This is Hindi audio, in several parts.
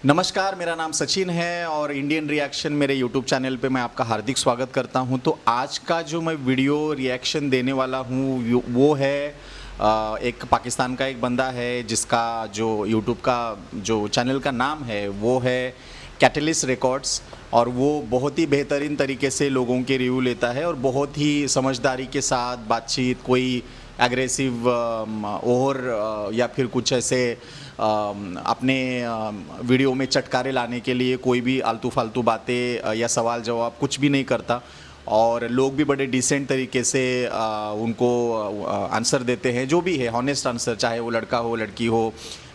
नमस्कार, मेरा नाम सचिन है और इंडियन रिएक्शन मेरे यूट्यूब चैनल पे मैं आपका हार्दिक स्वागत करता हूं। तो आज का जो मैं वीडियो रिएक्शन देने वाला हूं वो है एक पाकिस्तान का एक बंदा है जिसका जो यूट्यूब का जो चैनल का नाम है वो है कैटलिस्ट रिकॉर्ड्स, और वो बहुत ही बेहतरीन तरीके से लोगों के रिव्यू लेता है और बहुत ही समझदारी के साथ बातचीत, कोई एग्रेसिव और या फिर कुछ ऐसे अपने वीडियो में चटकारे लाने के लिए कोई भी आलतू फालतू बातें या सवाल जवाब कुछ भी नहीं करता। और लोग भी बड़े डिसेंट तरीके से उनको आंसर देते हैं, जो भी है हॉनेस्ट आंसर, चाहे वो लड़का हो लड़की हो,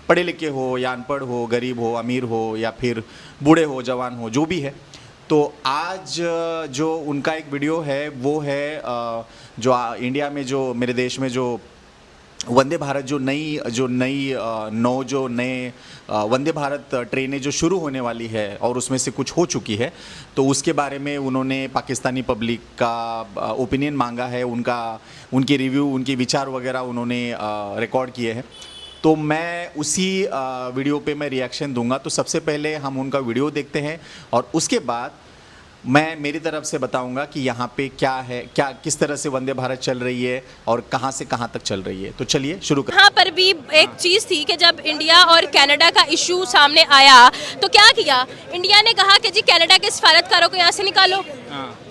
पढ़े लिखे हो या अनपढ़ हो, गरीब हो अमीर हो या फिर बूढ़े हो जवान हो, जो भी है। तो आज जो उनका एक वीडियो है वो है जो इंडिया में जो मेरे देश में जो वंदे भारत जो नए वंदे भारत ट्रेनें जो शुरू होने वाली है और उसमें से कुछ हो चुकी है, तो उसके बारे में उन्होंने पाकिस्तानी पब्लिक का ओपिनियन मांगा है, उनकी रिव्यू, उनके विचार वगैरह उन्होंने रिकॉर्ड किए हैं। तो मैं उसी वीडियो पे मैं रिएक्शन दूंगा। तो सबसे पहले हम उनका वीडियो देखते हैं और उसके बाद मैं मेरी तरफ से बताऊंगा कि यहाँ पे क्या है, किस तरह से वंदे भारत चल रही है और कहाँ से कहाँ तक चल रही है। तो चलिए शुरू करें। यहाँ पर भी एक चीज़ थी कि जब इंडिया और कनाडा का इशू सामने आया तो क्या किया, इंडिया ने कहा कि जी कनाडा के सफारतकारों को यहाँ से निकालो,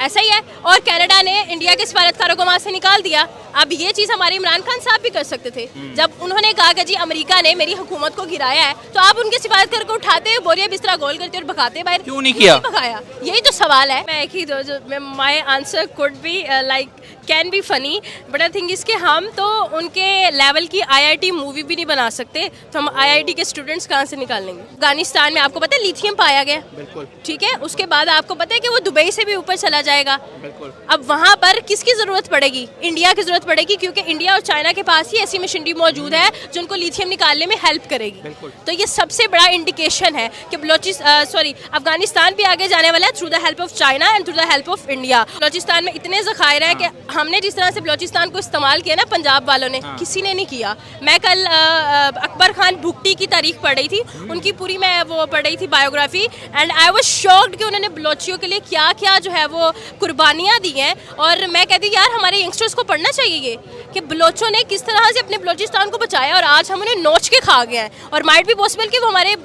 ऐसा ही है, और कनाडा ने इंडिया के सफारतकारों को वहाँ से निकाल दिया। अब ये चीज़ हमारे इमरान खान साहब भी कर सकते थे। जब उन्होंने कहा कि जी अमेरिका ने मेरी हुकूमत को गिराया है, तो आप उनके सफारतकार को उठाते, बोरिया बिस्तरा गोल करते और भगाते बाहर, क्यों नहीं किया? भगाया, यही तो सवाल है। मैं एक ही my answer could be like can be funny, but I think इसके हम तो उनके लेवल की IIT मूवी भी नहीं बना सकते, तो हम IIT के स्टूडेंट्स कहाँ से निकाल लेंगे। अफगानिस्तान में आपको पता है लिथियम पाया गया, बिल्कुल ठीक है, उसके बाद आपको पता है कि वो दुबई से भी ऊपर चला जाएगा। बिल्कुल। अब वहाँ पर किसकी ज़रूरत पड़ेगी? इंडिया की ज़रूरत पड़ेगी, क्योंकि इंडिया और चाइना के पास ही ऐसी मशीनरी मौजूद है जो उनको लिथियम निकालने में हेल्प करेगी। तो ये सबसे बड़ा इंडिकेशन है कि अफगानिस्तान भी आगे जाने वाला है through the help of China and through the help of India. Balochistan में इतने ज़खायर हैं कि हमने जिस तरह से बलोचिस्तान को इस्तेमाल किया ना पंजाब वालों ने, किसी ने नहीं किया। मैं कल अकबर खान भुट्टी की तारीख पढ़ रही थी, उनकी पूरी मैं वो पढ़ रही थी biography, and I was shocked कि उन्होंने बलोचियों के लिए क्या क्या जो है वो कुर्बानियाँ दी हैं। और मैं कहती यार हमारे यंगस्टर्स को पढ़ना चाहिए ये कि बलोचों ने किस तरह से अपने बलोचिस्तान को बचाया और आज हम उन्हें नोच के खा गए हैं। और माइट भी पॉसिबल कि वो हमारे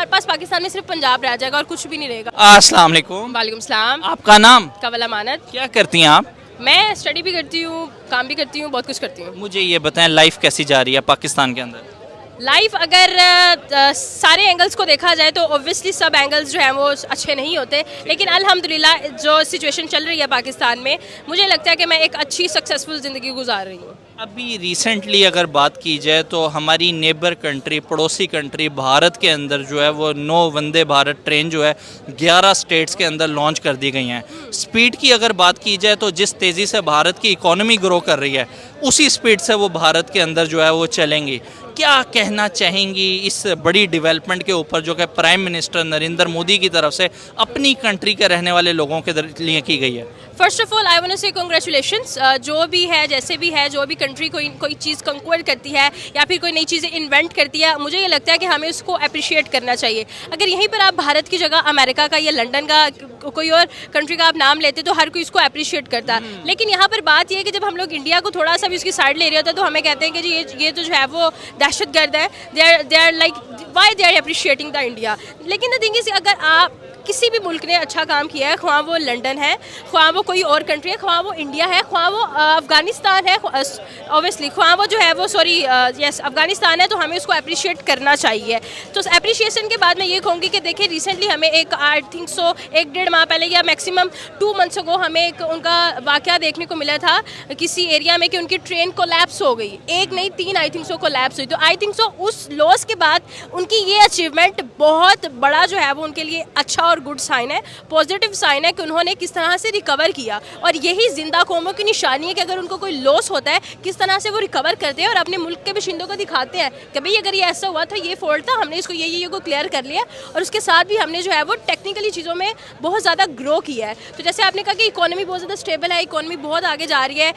पास पाकिस्तान में सिर्फ पंजाब रह जाएगा और कुछ भी नहीं रहेगा। अस्सलाम वालेकुम। वालेकुम सलाम। आपका नाम? कवल अमानत। क्या करती हैं आप? मैं स्टडी भी करती हूँ, काम भी करती हूँ, बहुत कुछ करती हूँ। मुझे ये बताएं लाइफ कैसी जा रही है पाकिस्तान के अंदर? लाइफ अगर सारे एंगल्स को देखा जाए तो ऑब्वियसली सब एंगल्स जो हैं वो अच्छे नहीं होते, लेकिन अल्हम्दुलिल्लाह जो सिचुएशन चल रही है पाकिस्तान में, मुझे लगता है कि मैं एक अच्छी सक्सेसफुल ज़िंदगी गुजार रही हूँ। अभी रिसेंटली अगर बात की जाए तो हमारी नेबर कंट्री, पड़ोसी कंट्री भारत के अंदर जो है वो 9 वंदे भारत ट्रेन जो है 11 स्टेट्स के अंदर लॉन्च कर दी गई हैं। स्पीड की अगर बात की जाए तो जिस तेज़ी से भारत की इकोनॉमी ग्रो कर रही है उसी स्पीड से वो भारत के अंदर जो है वो चलेंगी। क्या कहना चाहेंगी इस बड़ी डेवलपमेंट के ऊपर जो कि प्राइम मिनिस्टर नरेंद्र मोदी की तरफ से अपनी कंट्री के रहने वाले लोगों के लिए की गई है? First of all I want to say congratulations. जो भी है, जैसे भी है, जो भी कंट्री कोई चीज़ कंक्वायर करती है या फिर कोई नई चीज़ें इन्वेंट करती है, मुझे ये लगता है कि हमें उसको अप्रिशिएट करना चाहिए। अगर यहीं पर आप भारत की जगह अमेरिका का या लंदन का कोई और कंट्री का आप नाम लेते तो हर कोई इसको अप्रिशिएट करता है। लेकिन यहाँ पर बात यह है कि जब हम लोग इंडिया को थोड़ा सा भी उसकी साइड ले रहे होते हैं तो हमें कहते हैं कि जी ये तो जो है वो दहशतगर्द है, they are like why they are appreciating the India. लेकिन द थिंग इज, अगर आप किसी भी मुल्क ने अच्छा काम किया है, ख्वाह वो लंदन है, ख्वाह वो कोई और कंट्री है, ख्वाह वो इंडिया है, ख्वाह वो अफगानिस्तान है, ऑब्वियसली ख्वाह वो जो है वो अफगानिस्तान है, तो हमें उसको अप्रिशिएट करना चाहिए। तो अप्रिशिएशन के बाद मैं ये कहूँगी कि देखिए रिसेंटली हमें एक आई थिंक सो 1-1.5 माह पहले या मैक्सिमम 2 मंथ्स अगो हमें एक उनका वाक़या देखने को मिला था किसी एरिया में कि उनकी ट्रेन कोलैप्स हो गई, 1 नहीं 3 आई थिंक सो कोलैप्स हुई। तो आई थिंक सो उस लॉस के बाद उनकी ये अचीवमेंट बहुत बड़ा जो है वो उनके लिए अच्छा और और गुड साइन है, पॉजिटिव साइन है कि उन्होंने किस तरह से रिकवर किया। और यही जिंदा कौमों की निशानी है कि अगर उनको कोई लॉस होता है किस तरह से वो रिकवर करते हैं और अपने मुल्क के बाशिंदों को दिखाते हैं कि भाई अगर ये ऐसा हुआ था, ये फॉल्ट था, हमने इसको ये को क्लियर कर लिया। और उसके साथ भी हमने जो है वो टेक्निकली चीज़ों में बहुत ज़्यादा ग्रो किया है। तो जैसे आपने कहा कि इकोनॉमी बहुत ज़्यादा स्टेबल है, इकोनॉमी बहुत आगे जा रही है,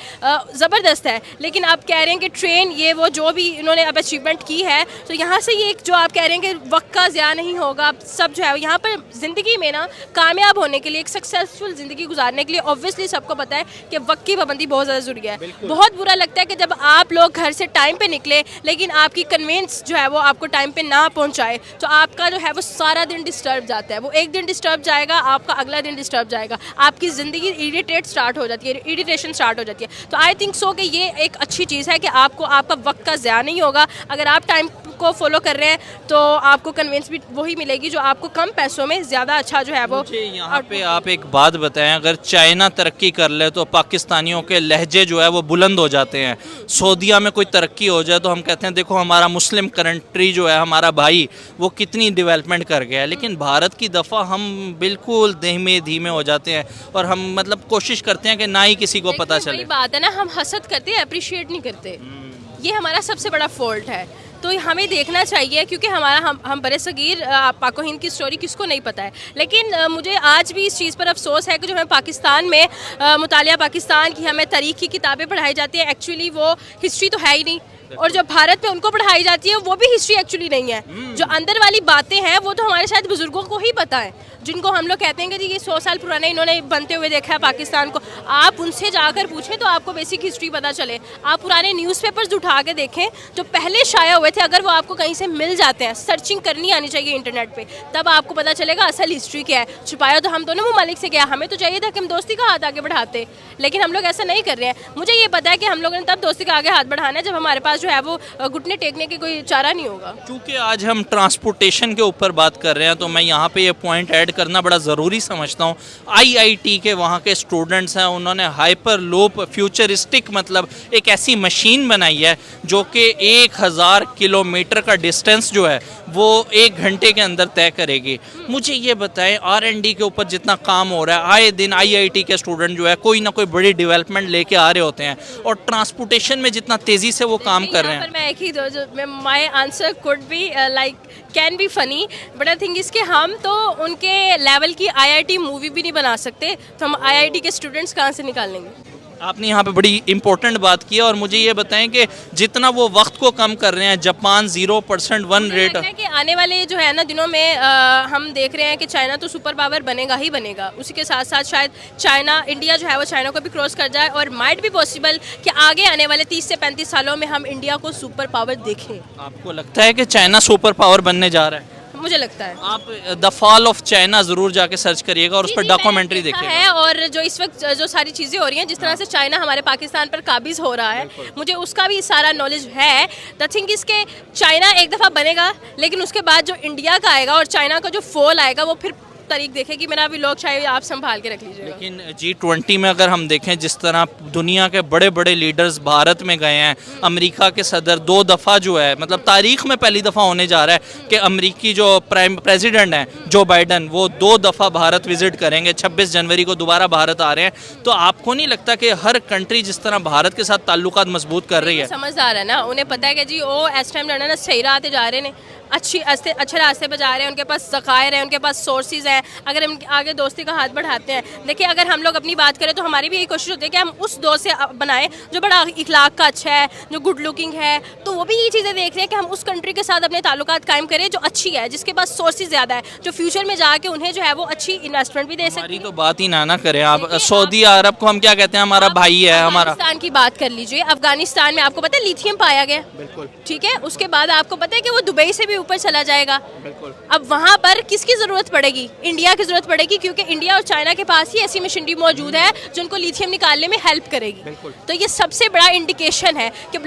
ज़बरदस्त है। लेकिन आप कह रहे हैं कि ट्रेन ये वो जो भी इन्होंने अब अचीवमेंट की है, तो यहाँ से ये जो आप कह रहे हैं कि वक्त का ज़्यादा नहीं होगा, सब जो है यहाँ पर ज़िंदगी में ना कामयाब होने के लिए, एक सक्सेसफुल ज़िंदगी गुजारने के लिए ऑब्वियसली सबको पता है कि वक्त की पाबंदी बहुत ज़्यादा ज़रूरी है। बहुत बुरा लगता है कि जब आप लोग घर से टाइम पे निकले लेकिन आपकी कन्वेंस जो है वो आपको टाइम पे ना पहुंचाए, तो आपका जो है वो सारा दिन डिस्टर्ब जाता है। वो एक दिन डिस्टर्ब जाएगा, आपका अगला दिन डिस्टर्ब जाएगा, आपकी ज़िंदगी इरिटेशन स्टार्ट हो जाती है। तो आई थिंक सो कि ये एक अच्छी चीज़ है कि आपको आपका वक्त का ज़्यादा नहीं होगा। अगर आप टाइम को फॉलो कर रहे हैं तो आपको कन्वेंस भी वही मिलेगी जो आपको कम पैसों में ज़्यादा अच्छा जो है वो। मुझे यहाँ पे आप एक बात बताएं, अगर चाइना तरक्की कर ले तो पाकिस्तानियों के लहजे जो है वो बुलंद हो जाते हैं। सऊदीया में कोई तरक्की हो जाए तो हम कहते हैं देखो हमारा मुस्लिम कंट्री जो है, हमारा भाई, वो कितनी डेवलपमेंट कर गया है। लेकिन भारत की दफ़ा हम बिल्कुल धीमे धीमे हो जाते हैं और हम मतलब कोशिश करते हैं कि ना ही किसी को पता चले। बात है ना, हम हसद करते हैं, अप्रिशिएट नहीं करते। ये हमारा सबसे बड़ा फॉल्ट है। तो हमें देखना चाहिए क्योंकि हम बड़े सगीर पाको हिंद की स्टोरी किसको नहीं पता है। लेकिन मुझे आज भी इस चीज़ पर अफसोस है कि जो हमें पाकिस्तान में मुतालिया पाकिस्तान की हमें तारीख़ की किताबें पढ़ाई जाती हैं, एक्चुअली वो हिस्ट्री तो है ही नहीं। और जो भारत में उनको पढ़ाई जाती है वो भी हिस्ट्री एक्चुअली नहीं है। जो अंदर वाली बातें हैं वो तो हमारे शायद बुजुर्गों को ही पता है, जिनको हम लोग कहते हैं कि जी ये 100 साल पुराने इन्होंने बनते हुए देखा है पाकिस्तान को। आप उनसे जाकर पूछें तो आपको बेसिक हिस्ट्री पता चले। आप पुराने न्यूज़पेपर्स उठा के देखें जो पहले शाया हुए थे, अगर वो आपको कहीं से मिल जाते हैं, सर्चिंग करनी आनी चाहिए इंटरनेट पे, तब आपको पता चलेगा असल हिस्ट्री क्या है। छुपाया तो हम दोनों ममालिक से गया, हमें तो चाहिए था कि हम दोस्ती का हाथ आगे बढ़ाते, लेकिन हम लोग ऐसा नहीं कर रहे हैं। मुझे ये पता है कि हम लोगों ने तब दोस्ती का आगे हाथ बढ़ाना है जब हमारे पास जो है वो घुटने टेकने के कोई चारा नहीं होगा। क्योंकि आज हम ट्रांसपोर्टेशन के ऊपर बात कर रहे हैं तो मैं यहाँ पे ये पॉइंट ऐड करना बड़ा ज़रूरी समझता हूँ। आईआईटी के वहाँ के स्टूडेंट्स हैं, उन्होंने हाइपर लूप फ्यूचरिस्टिक मतलब एक ऐसी मशीन बनाई है जो कि 1000 किलोमीटर का डिस्टेंस जो है वो 1 घंटे के अंदर तय करेगी। मुझे ये बताएं, R&D के ऊपर जितना काम हो रहा है, आए दिन आईआईटी के स्टूडेंट जो है कोई ना कोई बड़ी डेवलपमेंट लेके आ रहे होते हैं और ट्रांसपोर्टेशन में जितना तेज़ी से वो काम कर रहे हैं। मैं एक ही दो माई answer could be like can be funny, but I think इसके हम तो उनके लेवल की आईआईटी मूवी भी नहीं बना सकते, तो हम आईआईटी के स्टूडेंट्स कहाँ से निकाल लेंगे। आपने यहाँ पे बड़ी इंपॉर्टेंट बात की है और मुझे ये बताएं कि जितना वो वक्त को कम कर रहे हैं, जापान 0% 1 रेट है कि आने वाले जो है ना दिनों में हम देख रहे हैं कि चाइना तो सुपर पावर बनेगा ही बनेगा। उसी के साथ साथ शायद इंडिया जो है वो चाइना को भी क्रॉस कर जाए और माइट भी पॉसिबल कि आगे आने वाले 30 से 35 सालों में हम इंडिया को सुपर पावर देखें। आपको लगता है कि चाइना सुपर पावर बनने जा रहा है? मुझे लगता है आप द फॉल ऑफ चाइना ज़रूर जाके सर्च करिएगा और उस पर डॉक्यूमेंट्री देखिएगा है। और जो इस वक्त जो सारी चीज़ें हो रही हैं, जिस तरह से चाइना हमारे पाकिस्तान पर काबिज हो रहा है, मुझे उसका भी सारा नॉलेज है। द थिंग इसके चाइना एक दफ़ा बनेगा, लेकिन उसके बाद जो इंडिया का आएगा और चाइना का जो फॉल आएगा वो फिर तारीख देखेगी। मेरा अभी लोग शायद आप संभाल के रख लीजिएगा। लेकिन G20 में अगर हम देखें जिस तरह दुनिया के बड़े बड़े लीडर्स भारत में गए हैं, अमेरिका के सदर 2 दफ़ा जो है मतलब तारीख में पहली दफ़ा होने जा रहा है कि अमेरिकी जो प्रेसिडेंट हैं जो बाइडन, वो 2 दफ़ा भारत विजिट करेंगे। 26 जनवरी को दोबारा भारत आ रहे हैं। तो आपको नहीं लगता कि हर कंट्री जिस तरह भारत के साथ ताल्लुकात मजबूत कर रही है? समझदार है ना, उन्हें पता है कि जी वो इस टाइम लड़ना सही राह जा रहे हैं, अच्छे रास्ते पर जा रहे हैं, उनके पास ज़खायर है, उनके पास सोर्सेज हैं। अगर हम आगे दोस्ती का हाथ बढ़ाते हैं, देखिए अगर हम लोग अपनी बात करें तो हमारी भी यही कोशिश होती है कि हम उस दोस्त से बनाएं जो बड़ा इखलाक का अच्छा है, जो गुड लुकिंग है। तो वो भी ये चीज़ें देख रहे हैं कि हम उस कंट्री के साथ अपने ताल्लुकात कायम करें जो अच्छी है, जिसके पास सोर्सेज ज़्यादा है, जो फ्यूचर में जाके उन्हें जो है वो अच्छी इन्वेस्टमेंट भी दे सकती है। तो बात ही ना करें आप, सऊदी अरब को हम क्या कहते हैं, हमारा भाई है। हमारा अफगानिस्तान की बात कर लीजिए, अफगानिस्तान में आपको पता है लिथियम पाया गया, बिल्कुल ठीक है। उसके बाद आपको पता है कि वो दुबई से भी ऊपर चला जाएगा। अब वहाँ पर किसकी ज़रूरत पड़ेगी? इंडिया की ज़रूरत पड़ेगी, क्योंकि इंडिया और चाइना के पास ही ऐसी मशीनरी मौजूद है जो उनको लिथियम निकालने में हेल्प करेगी। तो ये सबसे बड़ा इंडिकेशन है कि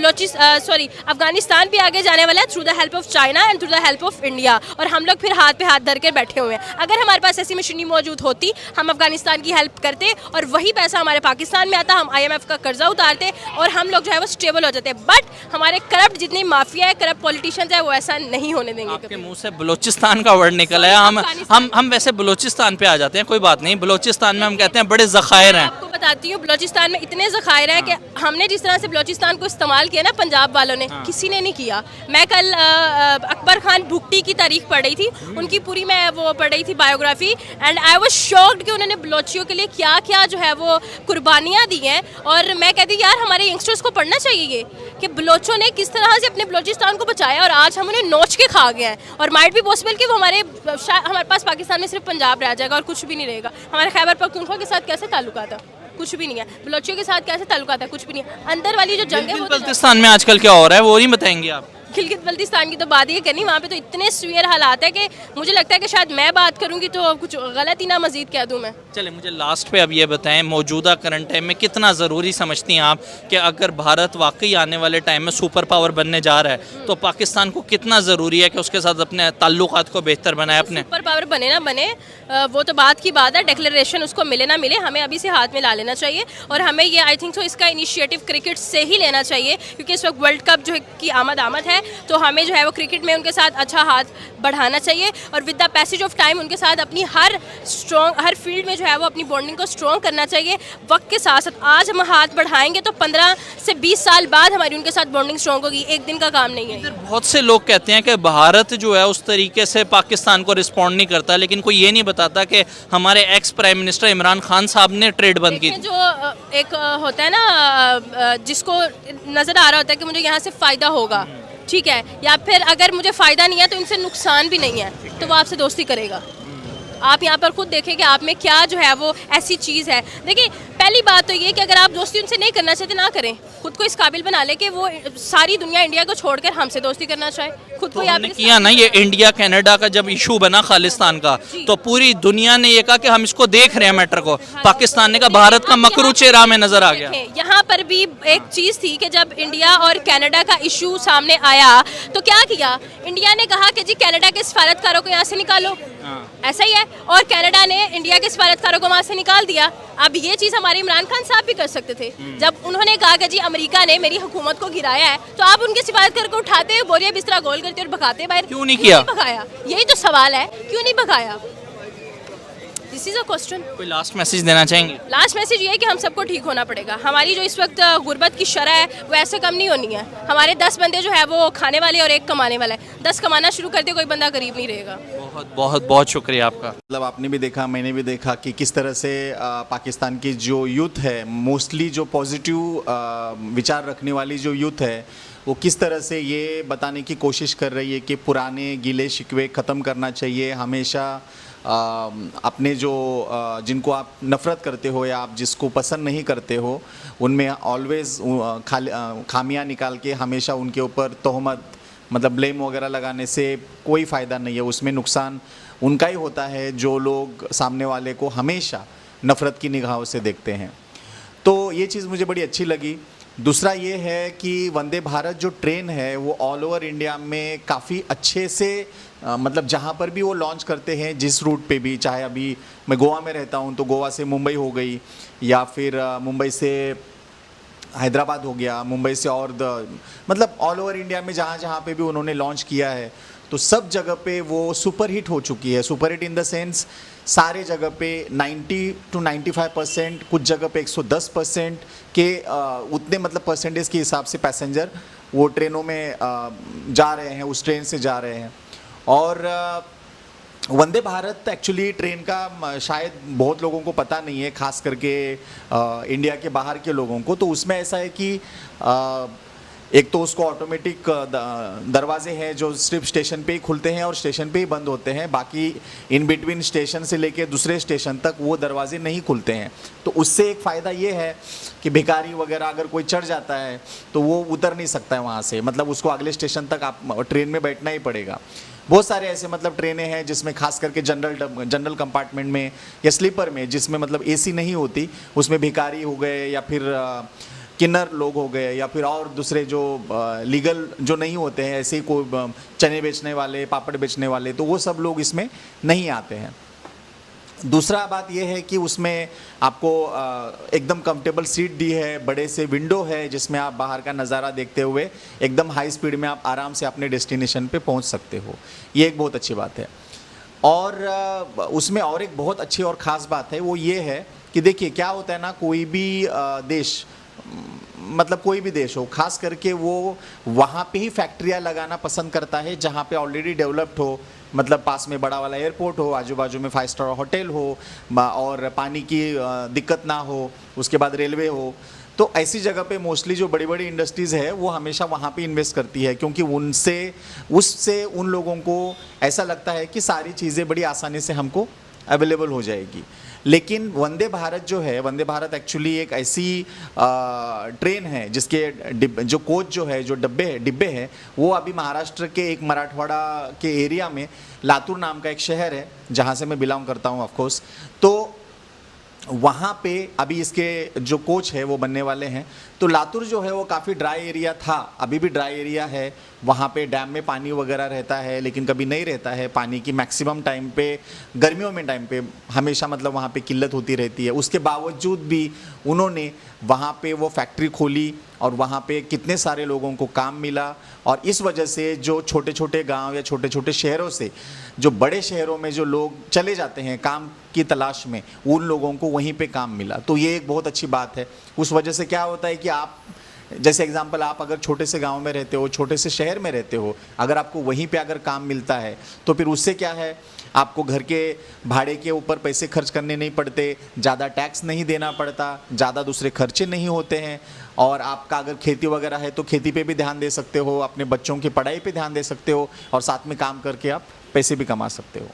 अफगानिस्तान भी आगे जाने वाला है through the help of China and through the help of India. और हम लोग फिर हाथ पे हाथ धर के बैठे हुए हैं। अगर हमारे पास ऐसी मशीनरी मौजूद होती, हम अफगानिस्तान की हेल्प करते और वही पैसा हमारे पाकिस्तान में आता, हम IMF का कर्जा उतारते और हम लोग जो है वो स्टेबल हो जाते। बट हमारे करप्ट जितनी माफिया है, करप्ट पॉलिटिशियंस है, वो ऐसा नहीं होने होने देंगे आपके कभी। मुंह से बलूचिस्तान का वर्ड निकला है। हम वैसे बलूचिस्तान पे आ जाते हैं, कोई बात नहीं। बलूचिस्तान में हम कहते हैं बड़े ज़खायर हैं। आपको बताती हूँ, बलूचिस्तान में इतने ज़खायर हैं कि हमने जिस तरह से बलूचिस्तान को इस्तेमाल किया ना पंजाब वालों ने, किसी ने नहीं किया। मैं कल अकबर खान भुट्टी की तारीख पढ़ रही थी, उनकी पूरी मैं वो पढ़ रही थी biography, and I was shocked कि उन्होंने बलोचियों के लिए क्या क्या जो है वो कुर्बानियाँ दी हैं। और मैं कहती यार हमारे यंगस्टर्स को पढ़ना चाहिए ये कि बलोचों ने किस तरह से अपने बलोचिस्तान को बचाया और आज हम उन्हें नोच के खा गए हैं। और माइट भी पॉसिबल कि वो हमारे पास पाकिस्तान में सिर्फ पंजाब रह जाएगा और कुछ भी नहीं रहेगा। हमारे खैबर पख्तूनख्वा के साथ कैसे ताल्लुकात है? कुछ भी नहीं है। बलोचियों के साथ कैसे ताल्लुकात है? कुछ भी नहीं है। अंदर वाली जो जंग है वो तो बल्तिस्तान में आजकल क्या हो रहा है वो नहीं बताएंगे आप? गिलगित बल्तिस्तान की तो बात ही करनी, वहाँ पे तो इतने सीवियर हालात है कि मुझे लगता है कि शायद मैं बात करूँगी तो कुछ गलत ही ना मजीद कह दूँ मैं। चले मुझे लास्ट पे अब ये बताएं, मौजूदा करंट टाइम में कितना ज़रूरी समझती हैं आप कि अगर भारत वाकई आने वाले टाइम में सुपर पावर बनने जा रहा है तो पाकिस्तान को कितना ज़रूरी है कि उसके साथ अपने ताल्लुकात को बेहतर बनाए? अपने सुपर पावर बने ना बने वो तो बात की बात है, डिक्लेरेशन उसको मिले ना मिले, हमें अभी से हाथ में ला लेना चाहिए। और हमें ये आई थिंक सो इसका इनिशिएटिव क्रिकेट से ही लेना चाहिए, क्योंकि इस वक्त वर्ल्ड कप जो है की आमद है, तो हमें जो है वो क्रिकेट में उनके साथ अच्छा हाथ बढ़ाना चाहिए। और with the passage of time उनके साथ अपनी हर फील्ड में जो है वो अपनी बॉन्डिंग को स्ट्रॉन्ग करना चाहिए। वक्त के साथ साथ आज हम हाथ बढ़ाएंगे तो 15 से 20 साल बाद हमारी उनके साथ बॉन्डिंग स्ट्रॉन्ग होगी, एक दिन का काम नहीं है। बहुत से लोग कहते हैं कि भारत जो है उस तरीके से पाकिस्तान को रिस्पॉन्ड नहीं करता, लेकिन कोई ये नहीं बताता कि हमारे ex prime minister Imran Khan साहब ने ट्रेड बंद की। जो एक होता है ना जिसको नज़र आ रहा होता है कि मुझे यहाँ से फ़ायदा होगा, ठीक है, या फिर अगर मुझे फ़ायदा नहीं है तो इनसे नुकसान भी नहीं है, तो वो आपसे दोस्ती करेगा। आप यहाँ पर खुद देखें कि आप में क्या जो है वो ऐसी चीज़ है। देखिए पहली बात तो ये कि अगर आप दोस्ती उनसे नहीं करना चाहते ना करें, खुद को इस काबिल बना ले कि वो सारी दुनिया इंडिया को छोड़कर हमसे दोस्ती करना चाहे। खुद को हमने किया ना ये इंडिया कनाडा का जब इशू बना खालिस्तान का, तो पूरी दुनिया ने ये कहा कि हम इसको देख रहे हैं मैटर को। पाकिस्तान ने कहा भारत का मकरू चेहरा में नजर आ गया। यहाँ पर भी एक चीज़ थी कि जब इंडिया और कनाडा का इशू सामने आया तो क्या किया, इंडिया ने कहा कि जी कनाडा के सफारतकारों को यहाँ से निकालो, ऐसा ही है, और कनाडा ने इंडिया के सफारतकारों को वहाँ से निकाल दिया। अब ये चीज़ हमारे इमरान खान साहब भी कर सकते थे। जब उन्होंने कहा कि जी अमेरिका ने मेरी हुकूमत को गिराया है, तो आप उनके सफारतकार को उठाते बोरिया बिस्तरा गोल करते और भगाते बाहर। क्यों नहीं किया? भगाया, यही तो सवाल है, क्यों नहीं भगाया? This is a question. कोई लास्ट मैसेज देना चाहेंगे? लास्ट मैसेज ये है कि हम सबको ठीक होना पड़ेगा। हमारी जो इस वक्त गुर्बत की शरह है वो ऐसे कम नहीं होनी है। हमारे 10 बंदे जो है वो खाने वाले और एक कमाने वाला है। 10 कमाना शुरू करते कोई बंदा गरीब नहीं रहेगा। बहुत बहुत बहुत शुक्रिया आपका। मतलब आपने भी देखा, मैंने भी देखा कि किस तरह से पाकिस्तान की जो यूथ है, मोस्टली जो पॉजिटिव विचार रखने वाली जो यूथ है, वो किस तरह से ये बताने की कोशिश कर रही है कि पुराने गिले शिकवे ख़त्म करना चाहिए। हमेशा अपने जो जिनको आप नफ़रत करते हो या आप जिसको पसंद नहीं करते हो, उनमें ऑलवेज़ खामियां निकाल के हमेशा उनके ऊपर तोहमत मतलब ब्लेम वगैरह लगाने से कोई फ़ायदा नहीं है। उसमें नुकसान उनका ही होता है जो लोग सामने वाले को हमेशा नफ़रत की निगाहों से देखते हैं। तो ये चीज़ मुझे बड़ी अच्छी लगी। दूसरा ये है कि वंदे भारत जो ट्रेन है वो ऑल ओवर इंडिया में काफ़ी अच्छे से मतलब जहाँ पर भी वो लॉन्च करते हैं, जिस रूट पे भी, चाहे अभी मैं गोवा में रहता हूँ तो गोवा से मुंबई हो गई, या फिर मुंबई से हैदराबाद हो गया, मुंबई से और मतलब ऑल ओवर इंडिया में जहाँ जहाँ पे भी उन्होंने लॉन्च किया है तो सब जगह पे वो सुपर हिट हो चुकी है। Super hit in the sense सारे जगह पे 90 to 95%, कुछ जगह पे 110% के उतने मतलब परसेंटेज के हिसाब से पैसेंजर वो ट्रेनों में जा रहे हैं, उस ट्रेन से जा रहे हैं। और वंदे भारत एक्चुअली ट्रेन का शायद बहुत लोगों को पता नहीं है, ख़ास करके इंडिया के बाहर के लोगों को। तो उसमें ऐसा है कि एक तो उसको ऑटोमेटिक दरवाजे हैं जो सिर्फ स्टेशन पे ही खुलते हैं और स्टेशन पे ही बंद होते हैं, बाकी इन बिटवीन स्टेशन से लेके दूसरे स्टेशन तक वो दरवाजे नहीं खुलते हैं। तो उससे एक फ़ायदा ये है कि भिखारी वगैरह अगर कोई चढ़ जाता है तो वो उतर नहीं सकता है वहाँ से, मतलब उसको अगले स्टेशन तक आप ट्रेन में बैठना ही पड़ेगा। बहुत सारे ऐसे मतलब ट्रेनें हैं जिसमें खास करके जनरल कंपार्टमेंट में या स्लीपर में, जिसमें मतलब एसी नहीं होती, उसमें भिखारी हो गए या फिर किन्नर लोग हो गए या फिर और दूसरे जो लीगल जो नहीं होते हैं, ऐसे ही कोई चने बेचने वाले, पापड़ बेचने वाले, तो वो सब लोग इसमें नहीं आते हैं। दूसरा बात यह है कि उसमें आपको एकदम कंफर्टेबल सीट दी है, बड़े से विंडो है जिसमें आप बाहर का नज़ारा देखते हुए एकदम हाई स्पीड में आप आराम से अपने डेस्टिनेशन पे पहुंच सकते हो। ये एक बहुत अच्छी बात है। और उसमें और एक बहुत अच्छी और ख़ास बात है, वो ये है कि देखिए क्या होता है ना, कोई भी देश, मतलब कोई भी देश हो, खास करके वो वहाँ पे ही फैक्ट्रियाँ लगाना पसंद करता है जहाँ पे ऑलरेडी डेवलप्ड हो, मतलब पास में बड़ा वाला एयरपोर्ट हो, आजू बाजू में 5 स्टार होटल हो और पानी की दिक्कत ना हो, उसके बाद रेलवे हो। तो ऐसी जगह पे मोस्टली जो बड़ी बड़ी इंडस्ट्रीज़ है वो हमेशा वहाँ पे इन्वेस्ट करती है, क्योंकि उससे उन लोगों को ऐसा लगता है कि सारी चीज़ें बड़ी आसानी से हमको अवेलेबल हो जाएगी। लेकिन वंदे भारत जो है, वंदे भारत एक्चुअली एक ऐसी ट्रेन है जिसके जो कोच जो है, जो डिब्बे हैं, वो अभी महाराष्ट्र के एक मराठवाड़ा के एरिया में लातूर नाम का एक शहर है जहाँ से मैं बिलोंग करता हूँ ऑफ कोर्स। तो वहाँ पे अभी इसके जो कोच है वो बनने वाले हैं। तो लातूर जो है वो काफ़ी ड्राई एरिया था, अभी भी ड्राई एरिया है। वहाँ पे डैम में पानी वगैरह रहता है लेकिन कभी नहीं रहता है पानी की, मैक्सिमम टाइम पे गर्मियों में टाइम पे हमेशा मतलब वहाँ पे किल्लत होती रहती है। उसके बावजूद भी उन्होंने वहाँ पे वो फैक्ट्री खोली और वहाँ पे कितने सारे लोगों को काम मिला। और इस वजह से जो छोटे छोटे गांव या छोटे छोटे शहरों से जो बड़े शहरों में जो लोग चले जाते हैं काम की तलाश में, उन लोगों को वहीं पे काम मिला। तो ये एक बहुत अच्छी बात है। उस वजह से क्या होता है कि आप, जैसे एग्जांपल, आप अगर छोटे से गांव में रहते हो, छोटे से शहर में रहते हो, अगर आपको वहीं पे अगर काम मिलता है तो फिर उससे क्या है, आपको घर के भाड़े के ऊपर पैसे खर्च करने नहीं पड़ते, ज़्यादा टैक्स नहीं देना पड़ता, ज़्यादा दूसरे खर्चे नहीं होते हैं। और आपका अगर खेती वगैरह है तो खेती पे भी ध्यान दे सकते हो, अपने बच्चों की पढ़ाई पे ध्यान दे सकते हो और साथ में काम करके आप पैसे भी कमा सकते हो।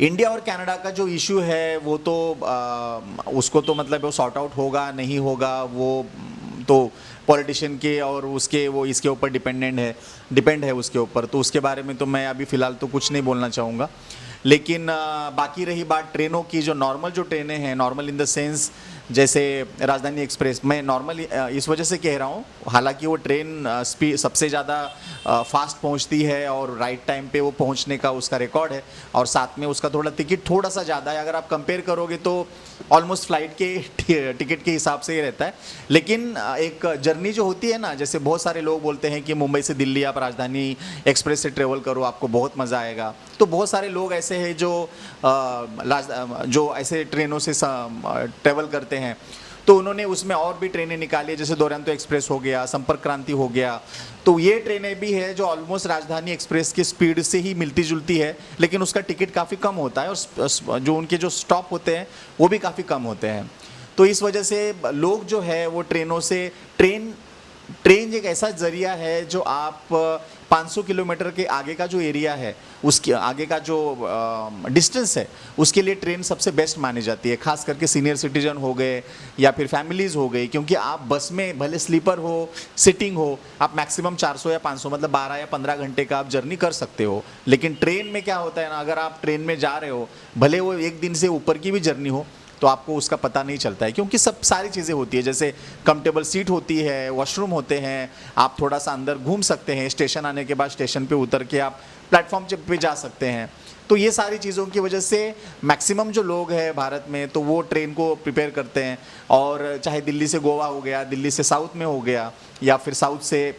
इंडिया और कनाडा का जो इशू है वो तो उसको तो मतलब वो सॉर्ट आउट होगा नहीं होगा, वो तो पॉलिटिशियन के और उसके वो इसके ऊपर डिपेंड है उसके ऊपर। तो उसके बारे में तो मैं अभी फ़िलहाल तो कुछ नहीं बोलना चाहूँगा। लेकिन बाकी रही बात ट्रेनों की, जो नॉर्मल जो ट्रेनें हैं, नॉर्मल इन द सेंस जैसे राजधानी एक्सप्रेस, मैं नॉर्मल इस वजह से कह रहा हूँ, हालांकि वो ट्रेन स्पीड सबसे ज़्यादा फास्ट पहुँचती है और राइट टाइम पे वो पहुँचने का उसका रिकॉर्ड है, और साथ में उसका टिकट थोड़ा सा ज़्यादा है। अगर आप कंपेयर करोगे तो ऑलमोस्ट फ्लाइट के टिकट के हिसाब से ही रहता है। लेकिन एक जर्नी जो होती है ना, जैसे बहुत सारे लोग बोलते हैं कि मुंबई से दिल्ली आप राजधानी एक्सप्रेस से ट्रेवल करो, आपको बहुत मज़ा आएगा। तो बहुत सारे लोग ऐसे हैं जो ऐसे ट्रेनों से ट्रेवल करते हैं, तो उन्होंने उसमें और भी ट्रेनें निकाली, जैसे दुरंतो एक्सप्रेस हो गया, संपर्क क्रांति हो गया। तो ये ट्रेनें भी है जो ऑलमोस्ट राजधानी एक्सप्रेस की स्पीड से ही मिलती जुलती है, लेकिन उसका टिकट काफ़ी कम होता है और जो उनके जो स्टॉप होते हैं वो भी काफ़ी कम होते हैं। तो इस वजह से लोग जो है वो ट्रेनों से, ट्रेन एक ऐसा जरिया है जो आप 500 किलोमीटर के आगे का जो एरिया है, उसके आगे का जो डिस्टेंस है, उसके लिए ट्रेन सबसे बेस्ट मानी जाती है। खास करके सीनियर सिटीजन हो गए या फिर फैमिलीज़ हो गई, क्योंकि आप बस में भले स्लीपर हो, सिटिंग हो, आप मैक्सिमम 400 या 500 मतलब 12 या 15 घंटे का आप जर्नी कर सकते हो। लेकिन ट्रेन में क्या होता है ना, अगर आप ट्रेन में जा रहे हो, भले वो एक दिन से ऊपर की भी जर्नी हो, तो आपको उसका पता नहीं चलता है, क्योंकि सब सारी चीज़ें होती है, जैसे कंफर्टेबल सीट होती है, वॉशरूम होते हैं, आप थोड़ा सा अंदर घूम सकते हैं, स्टेशन आने के बाद स्टेशन पे उतर के आप प्लेटफॉर्म पे जा सकते हैं। तो ये सारी चीज़ों की वजह से मैक्सिमम जो लोग हैं भारत में, तो वो ट्रेन को प्रिपेयर करते हैं। और चाहे दिल्ली से गोवा हो गया, दिल्ली से साउथ में हो गया, या फिर साउथ से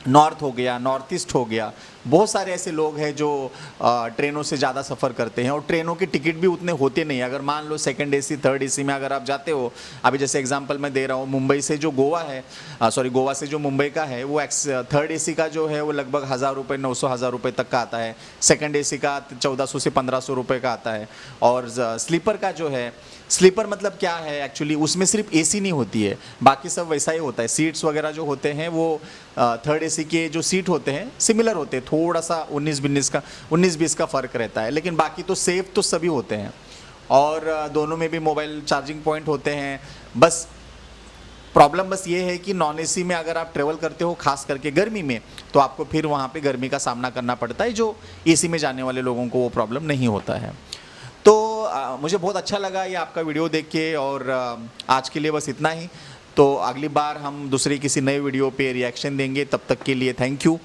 नॉर्थ हो गया, नॉर्थ ईस्ट हो गया, बहुत सारे ऐसे लोग हैं जो ट्रेनों से ज़्यादा सफ़र करते हैं। और ट्रेनों के टिकट भी उतने होते नहीं। अगर मान लो सेकंड एसी, थर्ड एसी में अगर आप जाते हो, अभी जैसे एग्जांपल मैं दे रहा हूँ, मुंबई से जो गोवा है, गोवा से जो मुंबई का है, वो थर्ड एसी का जो है वो लगभग 1000 रुपये, 900 रुपये तक का आता है। सेकंड एसी का 1400 से 1500 रुपये का आता है। और स्लीपर का जो है, स्लीपर मतलब क्या है एक्चुअली, उसमें सिर्फ एसी नहीं होती है, बाकी सब वैसा ही होता है। सीट्स वगैरह जो होते हैं वो थर्ड एसी के जो सीट होते हैं सिमिलर होते हैं, थोड़ा सा 19-20 का फ़र्क रहता है, लेकिन बाकी तो सेफ तो सभी होते हैं। और दोनों में भी मोबाइल चार्जिंग पॉइंट होते हैं। बस प्रॉब्लम बस ये है कि नॉन एसी में अगर आप ट्रेवल करते हो, खास करके गर्मी में, तो आपको फिर वहाँ पे गर्मी का सामना करना पड़ता है, जो एसी में जाने वाले लोगों को वो प्रॉब्लम नहीं होता है। तो मुझे बहुत अच्छा लगा ये आपका वीडियो देख के, और आज के लिए बस इतना ही। तो अगली बार हम दूसरी किसी नए वीडियो पे रिएक्शन देंगे। तब तक के लिए थैंक यू।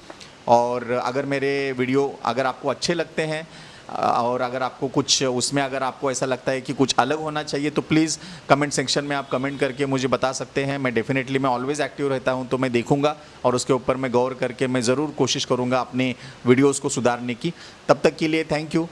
और अगर मेरे वीडियो अगर आपको अच्छे लगते हैं और अगर आपको कुछ उसमें अगर आपको ऐसा लगता है कि कुछ अलग होना चाहिए तो प्लीज़ कमेंट सेक्शन में आप कमेंट करके मुझे बता सकते हैं। मैं डेफिनेटली मैं ऑलवेज़ एक्टिव रहता हूँ, तो मैं देखूँगा और उसके ऊपर मैं गौर करके मैं ज़रूर कोशिश करूँगा अपने वीडियोज़ को सुधारने की। तब तक के लिए थैंक यू।